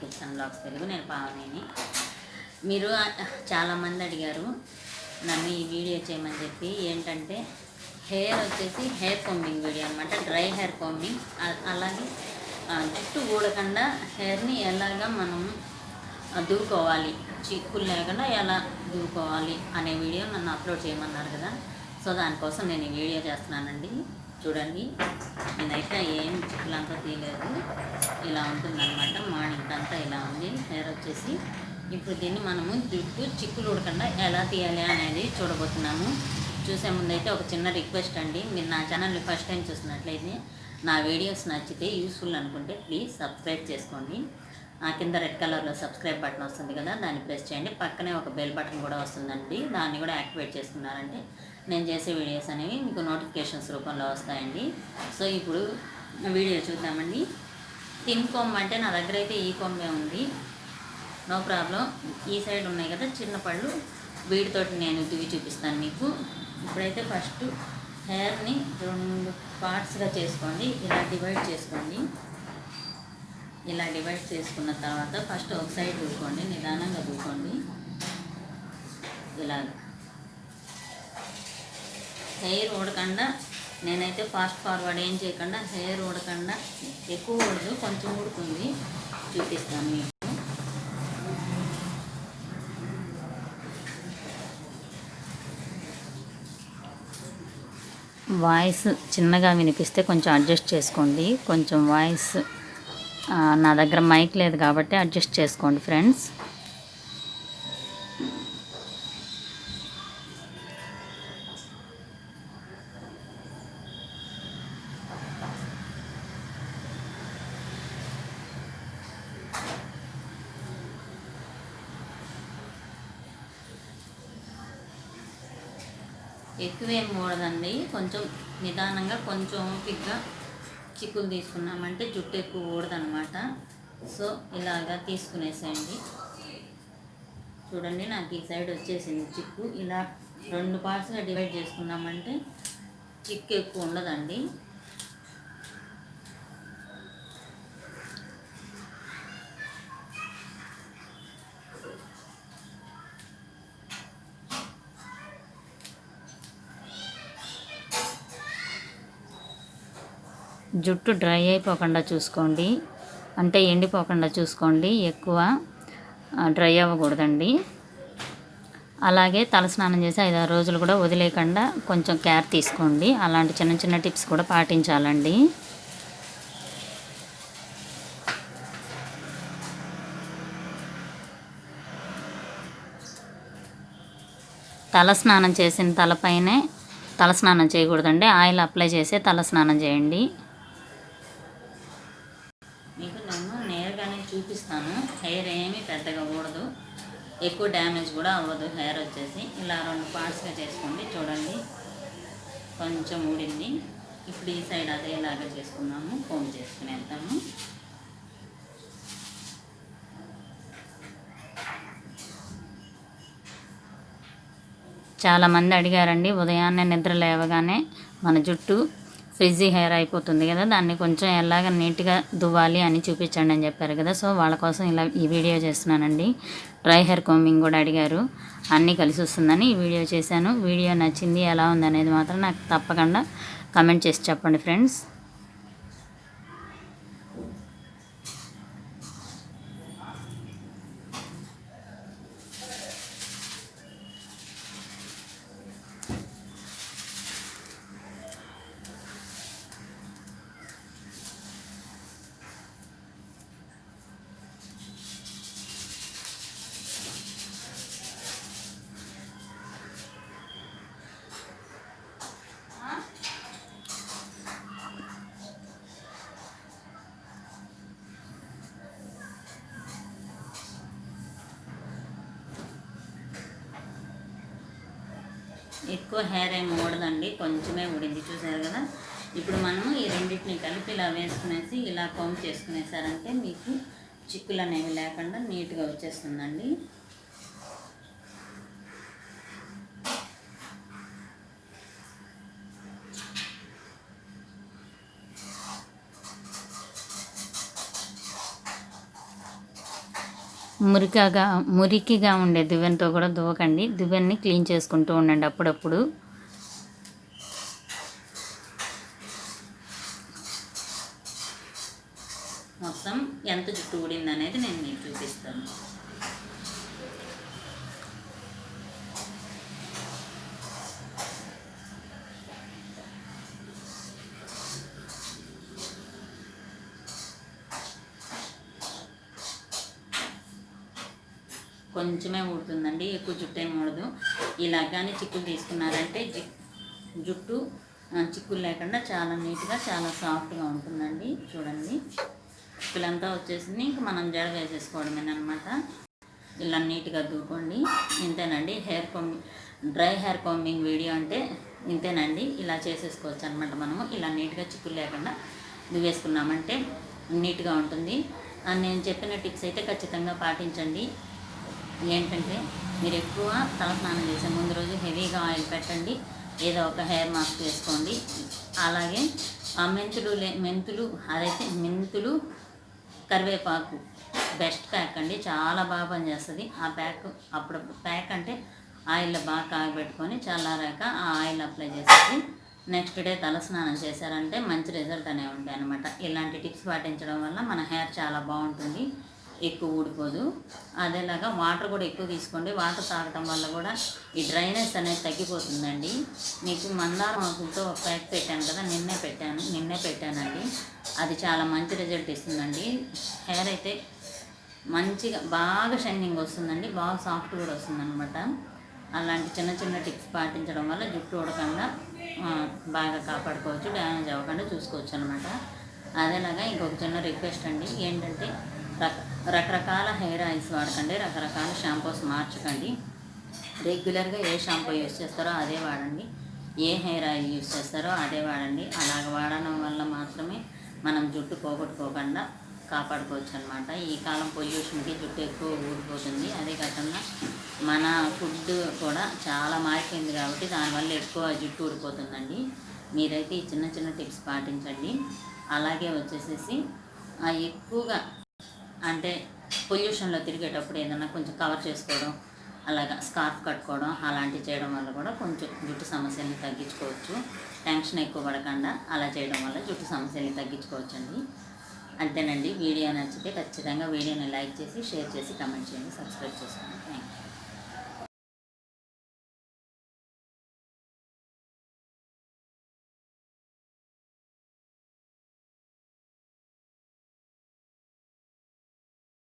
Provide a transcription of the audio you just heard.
Tips and blogs Telugu. నేను పావనిని. మీరు చాలామంది అడిగారు నన్ను ఈ వీడియో చేయమని చెప్పి. ఏంటంటే హెయిర్ వచ్చేసి హెయిర్ కోంబింగ్ వీడియో అనమాట. డ్రై హెయిర్ కోంబింగ్, అలాగే జుట్టు ఊడకుండా హెయిర్ని ఎలాగా మనం దూకోవాలి, చిక్కులు లేకుండా ఎలా దూకోవాలి అనే వీడియో నన్ను అప్లోడ్ చేయమన్నారు కదా. సో దానికోసం నేను ఈ వీడియో చేస్తున్నానండి. చూడండి, నేనైతే ఏం చిక్కులంతా తీయలేదు. ఇలా ఉంటుందన్నమాట. మార్నింగ్ అంతా ఇలా ఉంది హెయిర్ వచ్చేసి. ఇప్పుడు దీన్ని మనము జుట్టు చిక్కులు ఉడకుండా ఎలా తీయాలి అనేది చూడబోతున్నాము. చూసే ముందైతే ఒక చిన్న రిక్వెస్ట్ అండి. మీరు నా ఛానల్ని ఫస్ట్ టైం చూసినట్లయితే నా వీడియోస్ నచ్చితే యూస్ఫుల్ అనుకుంటే ప్లీజ్ సబ్స్క్రైబ్ చేసుకోండి. కింద రెడ్ కలర్లో సబ్స్క్రైబ్ బటన్ వస్తుంది కదా, దాన్ని ప్రెస్ చేయండి. పక్కనే ఒక బెల్ బటన్ కూడా వస్తుందండి, దాన్ని కూడా యాక్టివేట్ చేసుకున్నారంటే నేను చేసే వీడియోస్ అనేవి మీకు నోటిఫికేషన్స్ రూపంలో వస్తాయండి. సో ఇప్పుడు వీడియో చూద్దామండి. థిన్ కొమ్మ అంటే నా దగ్గర అయితే ఈ కొమ్మే ఉంది, నో ప్రాబ్లం. ఈ సైడ్ ఉన్నాయి కదా చిన్న పళ్ళు, వీటితోటి నేను దిగి చూపిస్తాను మీకు. ఇప్పుడైతే ఫస్ట్ హెయిర్ని 2 పార్ట్స్గా చేసుకోండి. ఇలా డివైడ్ చేసుకోండి. ఇలా డివైడ్ చేసుకున్న తర్వాత ఫస్ట్ ఒక సైడ్ దూకోండి, నిదానంగా దూకోండి. ఇలా హెయిర్ ఊడకుండా, నేనైతే ఫాస్ట్ ఫార్వర్డ్ ఏం చేయకుండా, హెయిర్ ఊడకుండా, ఎక్కువ ఊడదు, కొంచెం ఊడుతుంది, చూపిస్తాను మీకు. వాయిస్ చిన్నగా వినిపిస్తే కొంచెం అడ్జస్ట్ చేసుకోండి. కొంచెం వాయిస్ నా దగ్గర మైక్ లేదు కాబట్టి అడ్జస్ట్ చేసుకోండి ఫ్రెండ్స్. ఎక్కువేం ఊడదండి, కొంచెం నిదానంగా, కొంచెం ఓపికగా చిక్కులు తీసుకున్నామంటే జుట్టు ఎక్కువ ఊడదనమాట. సో ఇలాగా తీసుకునేసేయండి. చూడండి, నాకు ఈ సైడ్ వచ్చేసింది చిక్కు. ఇలా 2 పార్ట్స్గా డివైడ్ చేసుకున్నామంటే చిక్కు ఎక్కువ ఉండదండి. జుట్టు డ్రై అయిపోకుండా చూసుకోండి, అంటే ఎండిపోకుండా చూసుకోండి. ఎక్కువ డ్రై అవ్వకూడదండి. అలాగే తలస్నానం చేసి 5-6 రోజులు కూడా వదిలేయకుండా కొంచెం కేర్ తీసుకోండి. అలాంటి చిన్న చిన్న టిప్స్ కూడా పాటించాలండి. తలస్నానం చేసిన తలపైనే తలస్నానం చేయకూడదండి, ఆయిల్ అప్లై చేసి తలస్నానం చేయండి. మీకు నేను నేరుగానే చూపిస్తాను. హెయిర్ ఏమీ పెద్దగా ఊడదు, ఎక్కువ డ్యామేజ్ కూడా అవ్వదు. హెయిర్ వచ్చేసి ఇలా 2 పార్ట్స్గా చేసుకోండి. చూడండి, కొంచెం ఊడింది. ఇప్పుడు ఈ సైడ్ అదేలాగా చేసుకున్నాము, కోమ్ చేసుకునేద్దాము. చాలామంది అడిగారండి, ఉదయాన్నే నిద్ర లేవగానే మన జుట్టు ఫ్రిజీ హెయిర్ అయిపోతుంది కదా, దాన్ని కొంచెం ఎలాగ నీట్గా దువ్వాలి అని చూపించండి అని చెప్పారు కదా. సో వాళ్ళ కోసం ఇలా ఈ వీడియో చేస్తున్నానండి. డ్రై హెయిర్ కోంబింగ్ కూడా అడిగారు, అన్నీ కలిసి వస్తుందని ఈ వీడియో చేశాను. వీడియో నచ్చింది, ఎలా ఉందనేది మాత్రం నాకు తప్పకుండా కమెంట్ చేసి చెప్పండి ఫ్రెండ్స్. ఎక్కువ హెయిర్ ఏమి ఊడదండి, కొంచెమే ఊడింది, చూసారు కదా. ఇప్పుడు మనము ఈ రెండింటిని కలిపి ఇలా వేసుకునేసి ఇలా కౌంట్ చేసుకునేసారంటే మీకు చిక్కులు అనేవి లేకుండా నీట్గా వచ్చేస్తుందండి. మురికిగా ఉండే దువ్వెనతో కూడా దువ్వకండి. దువ్వెన్ని క్లీన్ చేసుకుంటూ ఉండండి అప్పుడప్పుడు. మొత్తం ఎంత జుట్టు ఊడింది అనేది నేను మీకు చూపిస్తాను. కొంచెమే ఊడుతుందండి, ఎక్కువ జుట్టు ఏమి ఊడదు. ఇలా కానీ చిక్కులు తీసుకున్నారంటే జుట్టు చిక్కులు లేకుండా చాలా నీట్గా చాలా సాఫ్ట్గా ఉంటుందండి. చూడండి, చిక్కులంతా వచ్చేసింది. ఇంక మనం జడ వేసేసుకోవడమేనమాట. ఇలా నీట్గా దూకోండి. ఇంతేనండి డ్రై హెయిర్ కోంబింగ్ వీడియో అంటే ఇంతేనండి. ఇలా చేసేసుకోవచ్చు అనమాట. మనము ఇలా నీట్గా చిక్కులు లేకుండా దువ్వేసుకున్నామంటే నీట్గా ఉంటుంది. నేను చెప్పిన టిప్స్ అయితే ఖచ్చితంగా పాటించండి. ఏంటంటే మీరు ఎక్కువ తలస్నానం చేసే ముందు రోజు హెవీగా ఆయిల్ పెట్టండి, ఏదో ఒక హెయిర్ మాస్క్ వేసుకోండి. అలాగే ఆ మెంతులు కరివేపాకు బెస్ట్ ప్యాక్ అండి, చాలా బాగా పనిచేస్తుంది ఆ ప్యాక్. అప్పుడప్పుడు ప్యాక్ అంటే ఆయిల్లో బాగా కాగబెట్టుకొని చల్లారాక ఆ ఆయిల్ అప్లై చేసేసి నెక్స్ట్ డే తలస్నానం చేశారంటే మంచి రిజల్ట్ అనేవి ఉంటాయి అనమాట. ఇలాంటి టిప్స్ పాటించడం వల్ల మన హెయిర్ చాలా బాగుంటుంది, ఎక్కువ ఊడిపోదు. అదేలాగా వాటర్ కూడా ఎక్కువ తీసుకోండి. వాటర్ తాగటం వల్ల కూడా ఈ డ్రైనెస్ అనేది తగ్గిపోతుందండి. మీకు మందారం ఆకులతో ఒక ప్యాక్ పెట్టాను కదా, నిన్నే పెట్టానండి. అది చాలా మంచి రిజల్ట్ ఇస్తుందండి. హెయిర్ అయితే మంచిగా బాగా షైనింగ్ వస్తుందండి, బాగా సాఫ్ట్ కూడా వస్తుందన్నమాట. అలాంటి చిన్న చిన్న టిప్స్ పాటించడం వల్ల జుట్టు ఊడకుండా బాగా కాపాడుకోవచ్చు, డ్యామేజ్ అవ్వకుండా చూసుకోవచ్చు అనమాట. అదేలాగా ఇంకొక చిన్న రిక్వెస్ట్ అండి, ఏంటంటే రకరకాల హెయిర్ ఆయిల్స్ వాడకండి, రకరకాల షాంపూస్ మార్చకండి. రెగ్యులర్గా ఏ షాంపూ యూస్ చేస్తారో అదే వాడండి, ఏ హెయిర్ ఆయిల్ యూస్ చేస్తారో అదే వాడండి. అలాగ వాడడం వల్ల మాత్రమే మనం జుట్టు పోగొట్టుకోకుండా కాపాడుకోవచ్చు అనమాట. ఈ కాలం పొల్యూషన్కి జుట్టు ఎక్కువ ఊడిపోతుంది. అదే కాకుండా మన ఫుడ్ కూడా చాలా మారిపోయింది కాబట్టి దానివల్ల ఎక్కువ జుట్టు ఊడిపోతుందండి. మీరైతే ఈ చిన్న చిన్న టిప్స్ పాటించండి. అలాగే వచ్చేసేసి ఎక్కువగా అంటే పొల్యూషన్లో తిరిగేటప్పుడు ఏదైనా కొంచెం కవర్ చేసుకోవడం, అలాగా స్కార్ఫ్ కట్టుకోవడం అలాంటివి చేయడం వల్ల కూడా కొంచెం జుట్టు సమస్యల్ని తగ్గించుకోవచ్చు. టెన్షన్ ఎక్కువ పడకుండా అలా చేయడం వల్ల జుట్టు సమస్యల్ని తగ్గించుకోవచ్చు అండి. అంతేనండి. వీడియో నచ్చితే ఖచ్చితంగా వీడియోని లైక్ చేసి, షేర్ చేసి, కమెంట్ చేయండి, సబ్స్క్రైబ్ చేసుకోండి. Thank you.